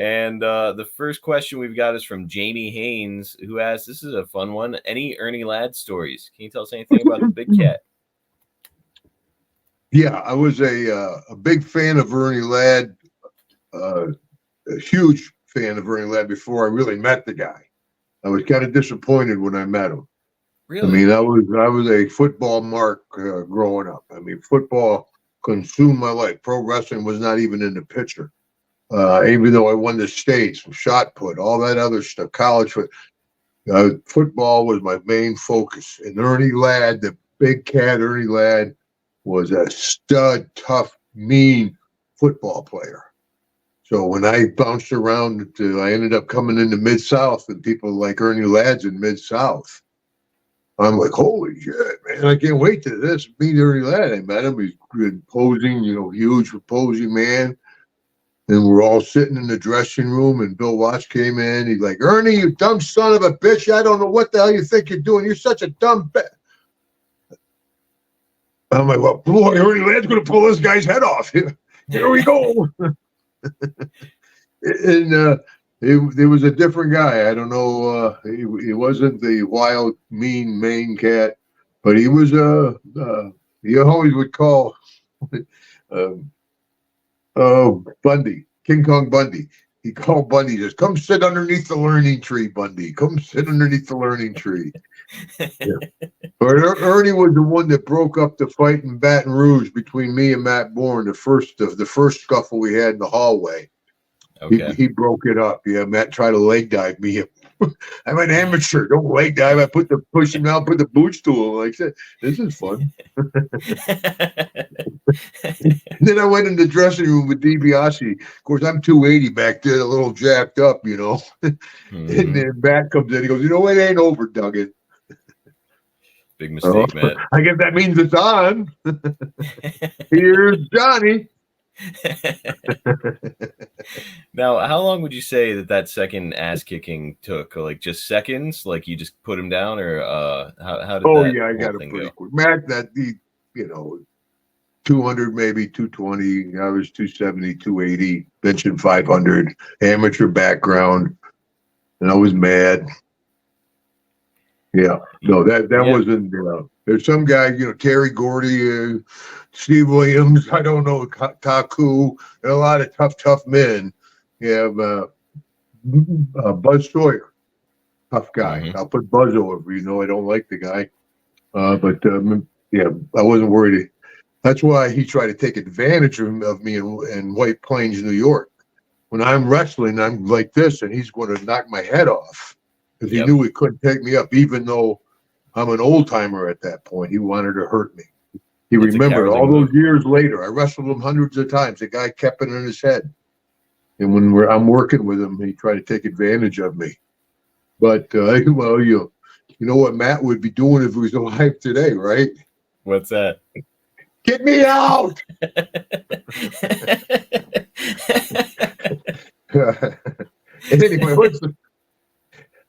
And the first question we've got is from Jamie Haynes, who asks, this is a fun one. Any Ernie Ladd stories? Can you tell us anything about the big cat? Yeah, I was a big fan of Ernie Ladd, a huge fan of Ernie Ladd before I really met the guy. I was kind of disappointed when I met him. Really? I mean, I was a football mark growing up. I mean, football consumed my life. Pro wrestling was not even in the picture. Even though I won the states, shot put, all that other stuff, college football was my main focus. And Ernie Ladd, the big cat Ernie Ladd, was a stud, tough, mean football player. So when I bounced around, I ended up coming into Mid-South, and people like Ernie Ladd's in Mid-South. I'm like, holy shit, man, I can't wait to meet Ernie Ladd. I met him. He's imposing, huge, imposing man. And we're all sitting in the dressing room, and Bill Watts came in. He's like, Ernie, you dumb son of a bitch. I don't know what the hell you think you're doing. You're such a dumb bitch. I'm like, well, boy, Ernie Ladd's going to pull this guy's head off. Here we go. And he was a different guy. I don't know. He wasn't the wild, mean Maine cat, but he was he always would call Bundy, King Kong Bundy. He called Bundy, just come sit underneath the learning tree, Bundy. Come sit underneath the learning tree. Yeah. But Ernie was the one that broke up the fight in Baton Rouge between me and Matt Bourne, the first scuffle we had in the hallway. Okay. He broke it up. Yeah, Matt tried to leg dive me. I'm an amateur. Don't leg dive. I push him out, put the boots to him. Like I said, this is fun. Then I went in the dressing room with DiBiase. Of course, I'm 280 back then, a little jacked up, And then Matt comes in. He goes, it ain't over, Duggan. Big mistake, Matt. I guess that means it's on. Here's Johnny. Now, how long would you say that second ass kicking took? Like just seconds? Like you just put him down, or how did that? Yeah, I got it pretty quick. Matt, 200 maybe 220. I was 270, 280, benching 500. Amateur background, and I was mad. Yeah, no, that wasn't. There's some guy, Terry Gordy, Steve Williams. I don't know, Taku. There are a lot of tough men. You have Buzz Sawyer, tough guy. Mm-hmm. I'll put Buzz over. I don't like the guy, but I wasn't worried. That's why he tried to take advantage of me in White Plains, New York. When I'm wrestling, I'm like this, and he's going to knock my head off. Because he knew he couldn't take me up, even though I'm an old timer at that point. He wanted to hurt me. He remembered all those years later. I wrestled him hundreds of times. The guy kept it in his head. And when I'm working with him, he tried to take advantage of me. But, you know what Matt would be doing if he was alive today, right? What's that? Get me out! Anyway,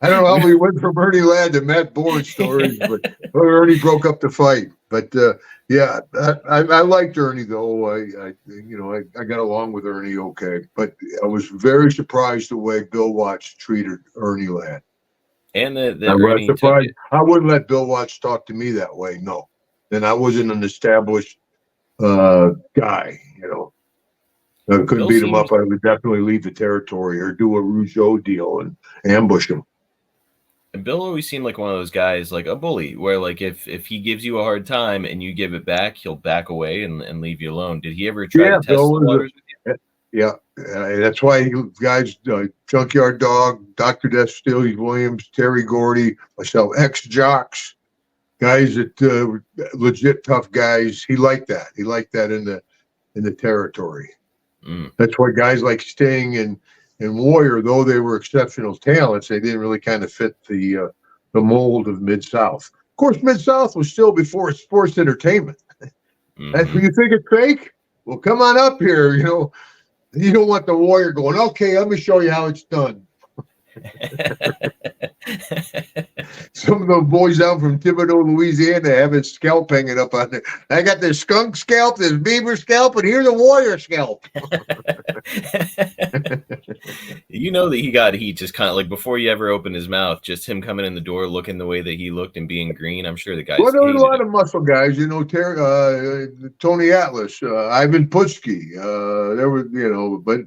I don't know how we went from Ernie Ladd to Matt Bourne stories, but Ernie broke up the fight. But I liked Ernie though. I got along with Ernie okay, but I was very surprised the way Bill Watts treated Ernie Ladd. And I was surprised. I wouldn't let Bill Watts talk to me that way. No, then I wasn't an established guy. I couldn't beat him up. I would definitely leave the territory or do a Rougeau deal and ambush him. And Bill always seemed like one of those guys, like a bully, where like if he gives you a hard time and you give it back, he'll back away and leave you alone. Did he ever try to test the waters with you? Yeah, that's why guys, Junkyard Dog, Dr. Death Steely Williams, Terry Gordy, myself, ex-jocks, guys that legit tough guys. He liked that. He liked that in the territory. That's why guys like Sting and Warrior, though they were exceptional talents, they didn't really kind of fit the mold of Mid-South. Of course, Mid-South was still before sports entertainment. That's when you think it's fake? Well, come on up here. You don't want the Warrior going, okay, let me show you how it's done. some of the boys down from Thibodaux, Louisiana, have his scalp hanging up on there. I got this skunk scalp, this beaver scalp, and here's a warrior scalp. You know that he got heat just kind of like before you ever opened his mouth, just him coming in the door looking the way that he looked and being green. I'm sure the guys. Well, there were a lot of muscle guys, you know, Tony Atlas, Ivan Putski. There were, you know, but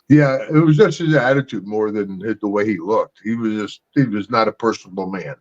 yeah, it was just his attitude more than the way he looked. He was not a personable man.